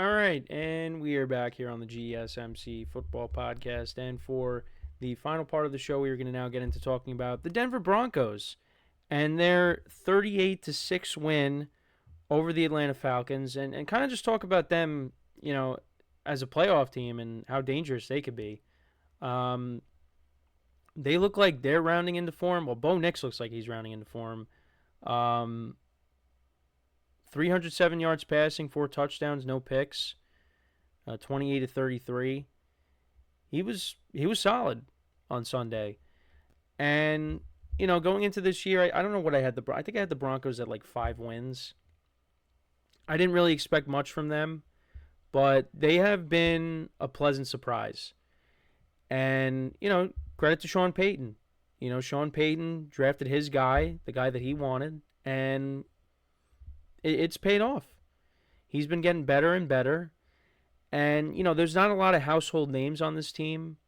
All right, and we are back here on the GSMC Football Podcast. And for the final part of the show, we are going to now get into talking about the Denver Broncos and their 38-6 win over the Atlanta Falcons, and kind of just talk about them, as a playoff team and how dangerous they could be. Um, they look like they're rounding into form. Well, Bo Nix looks like he's rounding into form. Um, 307 yards passing, 4 touchdowns, no picks. 28-33. He was solid on Sunday, and going into this year, I don't know what I had I think I had the Broncos at like 5 wins. I didn't really expect much from them, but they have been a pleasant surprise. And credit to Sean Payton. Sean Payton drafted his guy, the guy that he wanted, and it's paid off. He's been getting better and better. And, there's not a lot of household names on this team,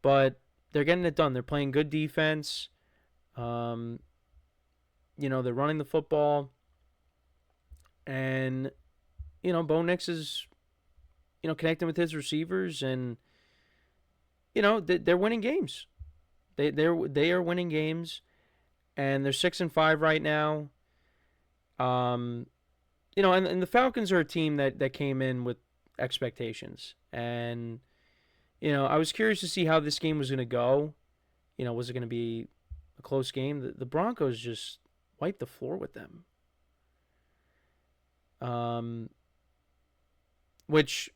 but they're getting it done. They're playing good defense. Um, they're running the football. And, Bo Nix is, connecting with his receivers. And, they're winning games. They are winning games. And they're 6-5 right now. And the Falcons are a team that came in with expectations. And, I was curious to see how this game was going to go. Was it going to be a close game? The Broncos just wiped the floor with them. Which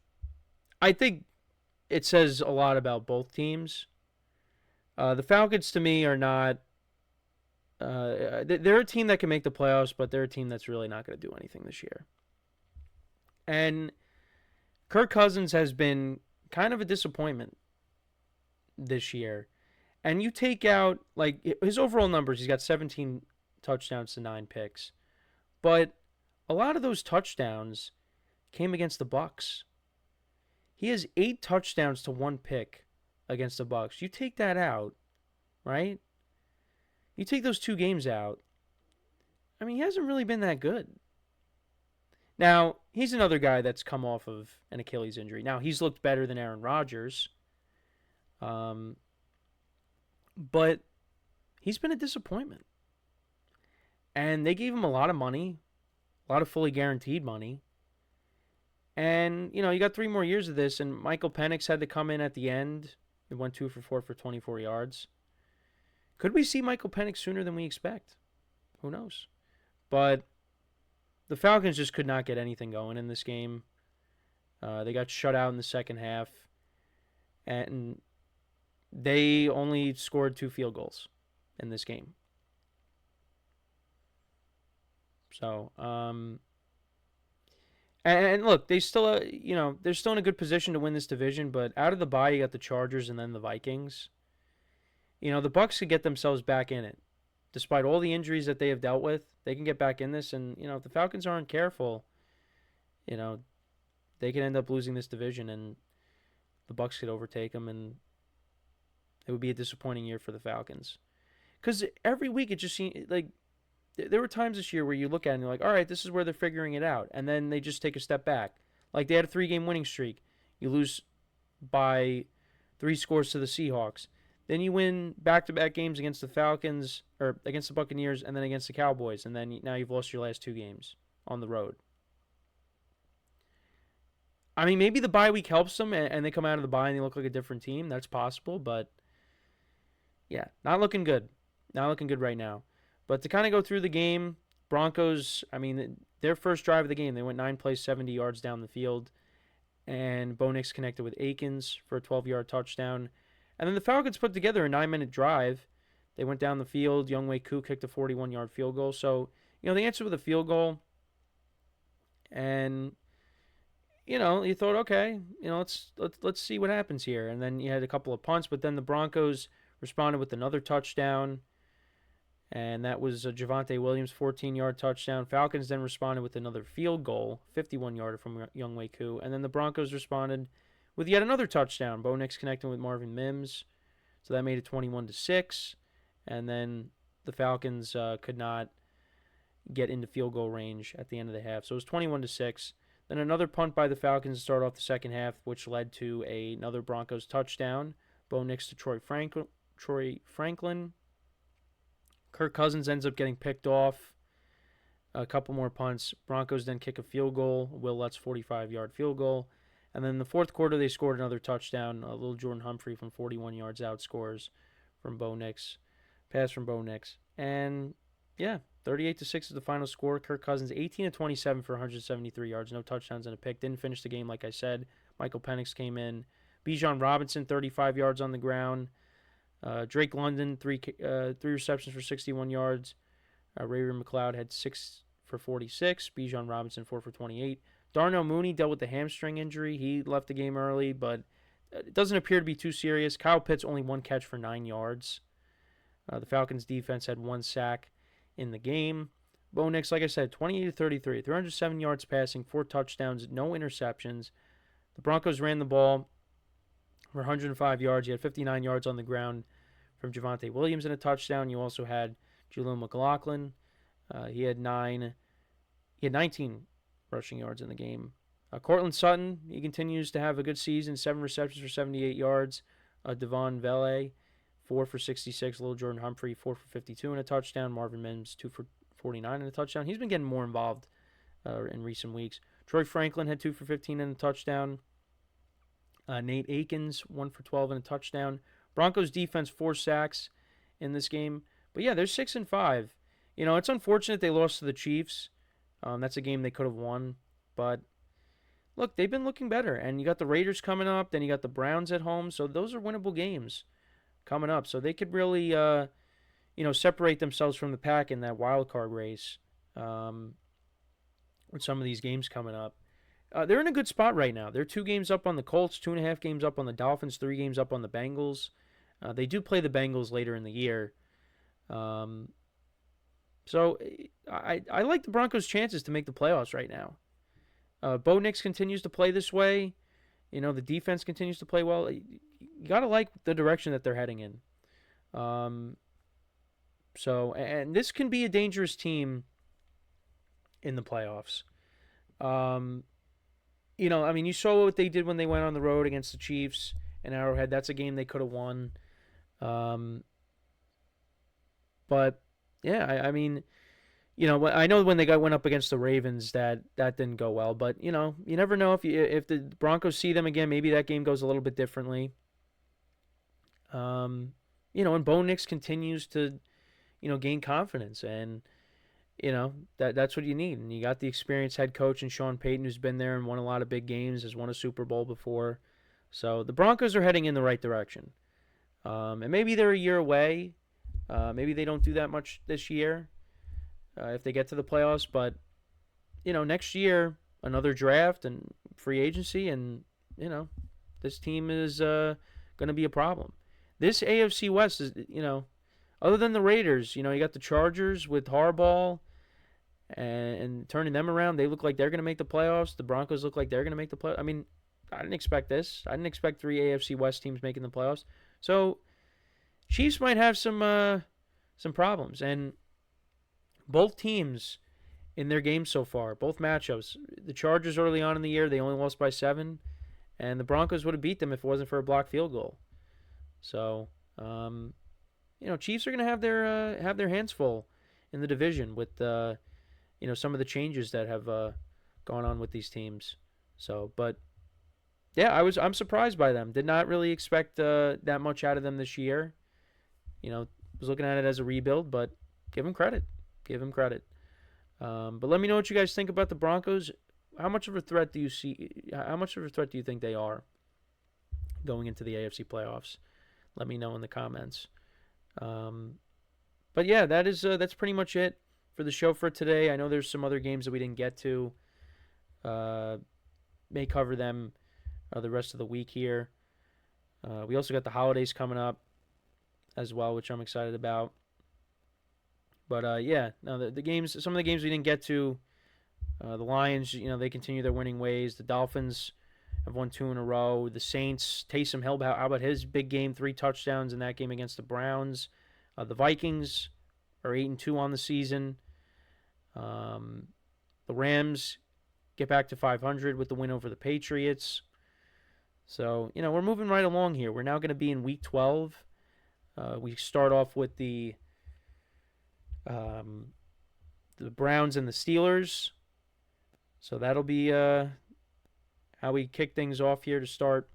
I think it says a lot about both teams. The Falcons, to me, are not. They're a team that can make the playoffs, but they're a team that's really not going to do anything this year. And Kirk Cousins has been kind of a disappointment this year. And you take out, like, his overall numbers, he's got 17 touchdowns to 9 picks. But a lot of those touchdowns came against the Bucs. He has 8 touchdowns to 1 pick against the Bucs. You take that out, right? You take those 2 games out. I mean, he hasn't really been that good. Now, he's another guy that's come off of an Achilles injury. Now, he's looked better than Aaron Rodgers. But he's been a disappointment. And they gave him a lot of money, a lot of fully guaranteed money. And, you got 3 more years of this, and Michael Penix had to come in at the end. He went 2 for 4 for 24 yards. Could we see Michael Penix sooner than we expect? Who knows? But the Falcons just could not get anything going in this game. They got shut out in the second half. And they only scored 2 field goals in this game. So, and look, they still, they're still in a good position to win this division. But out of the bye, you got the Chargers and then the Vikings. The Bucs could get themselves back in it. Despite all the injuries that they have dealt with, they can get back in this. And, if the Falcons aren't careful, they can end up losing this division and the Bucs could overtake them, and it would be a disappointing year for the Falcons. Because every week it just seemed like there were times this year where you look at it and you're like, all right, this is where they're figuring it out. And then they just take a step back. Like they had a 3-game winning streak. You lose by 3 scores to the Seahawks. Then you win back-to-back games against the Falcons, or against the Buccaneers, and then against the Cowboys. And then now you've lost your last 2 games on the road. I mean, maybe the bye week helps them, and they come out of the bye and they look like a different team. That's possible, but yeah, not looking good. Not looking good right now. But to kind of go through the game, Broncos, I mean, their first drive of the game, they went 9 plays, 70 yards down the field. And Bo Nix connected with Akins for a 12-yard touchdown. And then the Falcons put together a 9-minute drive. They went down the field. Younghoe Koo kicked a 41-yard field goal. So, they answered with a field goal. And, you thought, okay, let's see what happens here. And then you had a couple of punts. But then the Broncos responded with another touchdown. And that was a Javonte Williams 14-yard touchdown. Falcons then responded with another field goal, 51-yarder from Younghoe Koo. And then the Broncos responded with yet another touchdown. Bo Nix connecting with Marvin Mims. So that made it 21-6. And then the Falcons could not get into field goal range at the end of the half. So it was 21-6. Then another punt by the Falcons to start off the second half, which led to another Broncos touchdown. Bo Nix to Troy Franklin. Kirk Cousins ends up getting picked off. A couple more punts. Broncos then kick a field goal. Will Lutz 45-yard field goal. And then in the fourth quarter, they scored another touchdown. A little Jordan Humphrey from 41 yards out scores from Bo Nix. Pass from Bo Nix. And, yeah, 38-6 is the final score. Kirk Cousins 18-27 for 173 yards. No touchdowns and a pick. Didn't finish the game, like I said. Michael Penix came in. Bijan Robinson, 35 yards on the ground. Drake London, three receptions for 61 yards. Ray-Ray McCloud had 6 for 46. Bijan Robinson, 4 for 28. Darnell Mooney dealt with the hamstring injury. He left the game early, but it doesn't appear to be too serious. Kyle Pitts, only 1 catch for 9 yards. The Falcons' defense had 1 sack in the game. Bo Nix, like I said, 28-33, 307 yards passing, 4 touchdowns, no interceptions. The Broncos ran the ball for 105 yards. You had 59 yards on the ground from Javonte Williams in a touchdown. You also had Jaleel McLaughlin. He had 19 rushing yards in the game. Cortland Sutton, he continues to have a good season, 7 receptions for 78 yards. Devon Vele, 4 for 66. Little Jordan Humphrey, 4 for 52 and a touchdown. Marvin Mims, 2 for 49 and a touchdown. He's been getting more involved in recent weeks. Troy Franklin had 2 for 15 and a touchdown. Nate Akins, 1 for 12 and a touchdown. Broncos defense, 4 sacks in this game. But yeah, they're 6-5. You know, it's unfortunate they lost to the Chiefs. That's a game they could have won. But look, they've been looking better. And you got the Raiders coming up. Then you got the Browns at home. So those are winnable games coming up. So they could really, separate themselves from the pack in that wild card race with some of these games coming up. They're in a good spot right now. They're 2 games up on the Colts, 2.5 games up on the Dolphins, 3 games up on the Bengals. They do play the Bengals later in the year. So I like the Broncos' chances to make the playoffs right now. Bo Nix continues to play this way. You know, the defense continues to play well. You got to like the direction that they're heading in. And this can be a dangerous team in the playoffs. You saw what they did when they went on the road against the Chiefs and Arrowhead. That's a game they could have won. But yeah, I know when they went up against the Ravens that didn't go well. But you never know if the Broncos see them again. Maybe that game goes a little bit differently. And Bo Nix continues to, gain confidence, and that's what you need. And you got the experienced head coach in Sean Payton, who's been there and won a lot of big games, has won a Super Bowl before. So the Broncos are heading in the right direction. And maybe they're a year away. Maybe they don't do that much this year if they get to the playoffs. But, next year, another draft and free agency, and, this team is going to be a problem. This AFC West is, other than the Raiders, you got the Chargers with Harbaugh and turning them around. They look like they're going to make the playoffs. The Broncos look like they're going to make the playoffs. I mean, I didn't expect this. I didn't expect 3 AFC West teams making the playoffs. So Chiefs might have some problems. And both teams in their games so far, both matchups, the Chargers early on in the year, they only lost by 7. And the Broncos would have beat them if it wasn't for a blocked field goal. So, Chiefs are going to have their hands full in the division with some of the changes that have gone on with these teams. So, but yeah, I'm surprised by them. Did not really expect that much out of them this year. Was looking at it as a rebuild, but give them credit. But let me know what you guys think about the Broncos. How much of a threat do you see? How much of a threat do you think they are going into the AFC playoffs? Let me know in the comments. But yeah, that's pretty much it for the show for today. I know there's some other games that we didn't get to. May cover them the rest of the week here. We also got the holidays coming up as well, which I'm excited about. But the games, some of the games we didn't get to. The Lions, they continue their winning ways. The Dolphins have won 2 in a row. The Saints, Taysom Hill, how about his big game, 3 touchdowns in that game against the Browns. The Vikings are 8-2 on the season. The Rams get back to 500 with the win over the Patriots. So, we're moving right along here. We're now going to be in week 12. We start off with um, the Browns and the Steelers. So that'll be how we kick things off here to start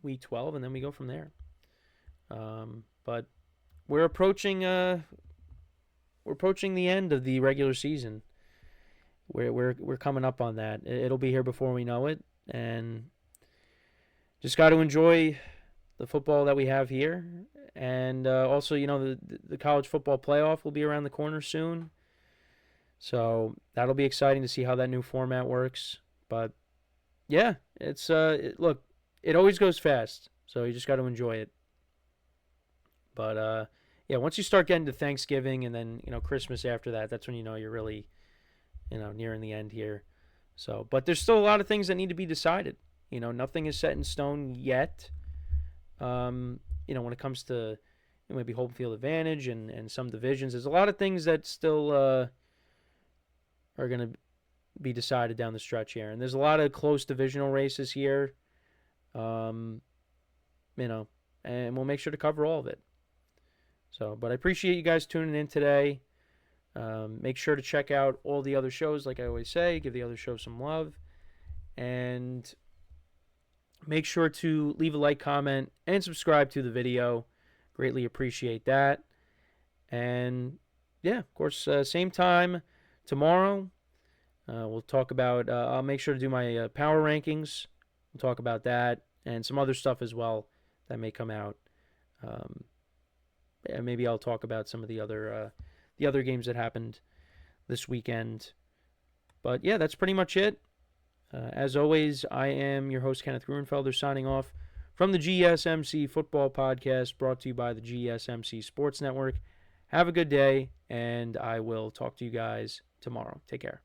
week 12, and then we go from there. But we're approaching the end of the regular season. We're coming up on that. It'll be here before we know it, and just got to enjoy the football that we have here. And also, the college football playoff will be around the corner soon. So that'll be exciting to see how that new format works. But yeah, look, it always goes fast, so you just got to enjoy it. But yeah, once you start getting to Thanksgiving and then Christmas after that, that's when you're really nearing the end here. So, but there's still a lot of things that need to be decided. Nothing is set in stone yet. When it comes to maybe home field advantage and some divisions, there's a lot of things that still are going to be decided down the stretch here. And there's a lot of close divisional races here. And we'll make sure to cover all of it. So, but I appreciate you guys tuning in today. Make sure to check out all the other shows, like I always say. Give the other shows some love. And make sure to leave a like, comment, and subscribe to the video. Greatly appreciate that. And, yeah, of course, same time tomorrow. We'll talk about, I'll make sure to do my power rankings. We'll talk about that and some other stuff as well that may come out. And maybe I'll talk about some of the other games that happened this weekend. But, yeah, that's pretty much it. As always, I am your host, Kenneth Gruenfelder, signing off from the GSMC Football Podcast, brought to you by the GSMC Sports Network. Have a good day, and I will talk to you guys tomorrow. Take care.